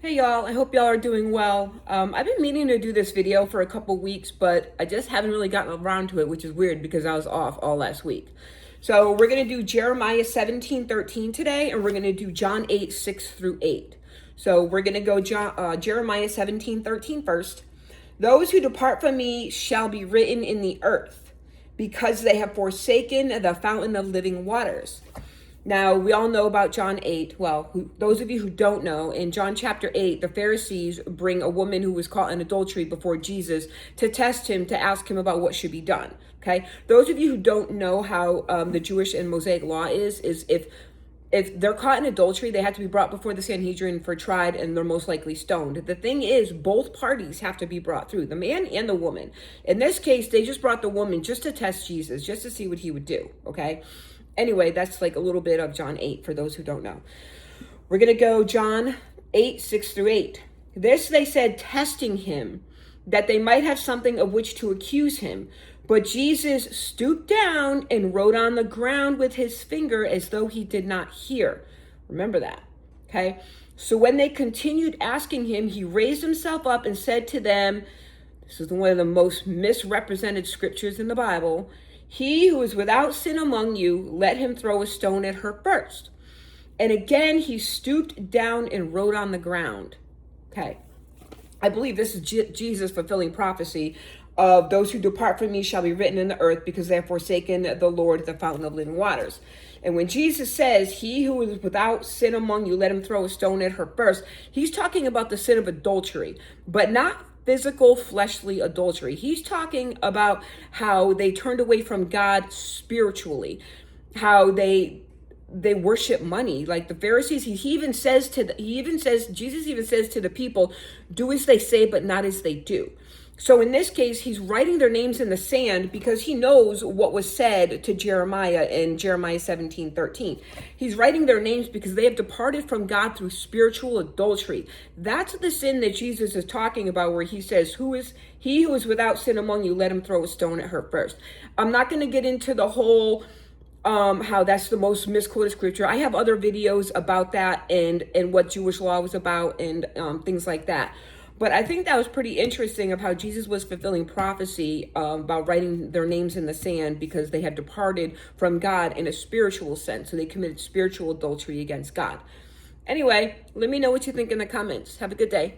Hey y'all, I hope y'all are doing well. I've been meaning to do this video for a couple weeks, but I just haven't really gotten around to it, which is weird because I was off all last week. So we're going to do Jeremiah 17:13 today, and we're going to do John 8:6-8. So we're going to go Jeremiah 17:13 first. Those who depart from me shall be written in the earth, because they have forsaken the fountain of living waters. Now, we all know about John 8. Well, those of you who don't know, in John chapter 8, the Pharisees bring a woman who was caught in adultery before Jesus to test him, to ask him about what should be done. Okay? Those of you who don't know how the Jewish and Mosaic law is if they're caught in adultery, they have to be brought before the Sanhedrin for tried, and they're most likely stoned. The thing is, both parties have to be brought through, the man and the woman. In this case, they just brought the woman just to test Jesus, just to see what he would do. Okay? Anyway, that's like a little bit of John 8 for those who don't know. We're going to go John 8:6-8. This they said, testing him, that they might have something of which to accuse him. But Jesus stooped down and wrote on the ground with his finger as though he did not hear. Remember that, okay? So when they continued asking him, he raised himself up and said to them, this is one of the most misrepresented scriptures in the Bible, "He who is without sin among you, let him throw a stone at her first." And again, he stooped down and wrote on the ground. Okay. I believe this is Jesus fulfilling prophecy of those who depart from me shall be written in the earth, because they have forsaken the Lord, the fountain of living waters. And when Jesus says, "He who is without sin among you, let him throw a stone at her first," he's talking about the sin of adultery, but not physical fleshly adultery. He's talking about how they turned away from God spiritually, how they worship money, like the Pharisees. Jesus even says to the people, "Do as they say, but not as they do." So in this case, he's writing their names in the sand because he knows what was said to Jeremiah in Jeremiah 17:13. He's writing their names because they have departed from God through spiritual adultery. That's the sin that Jesus is talking about, where he says, "Who is he who is without sin among you? Let him throw a stone at her first." I'm not going to get into the whole how that's the most misquoted scripture. I have other videos about that and what Jewish law was about, and things like that. But I think that was pretty interesting of how Jesus was fulfilling prophecy about writing their names in the sand because they had departed from God in a spiritual sense. So they committed spiritual adultery against God. Anyway, let me know what you think in the comments. Have a good day.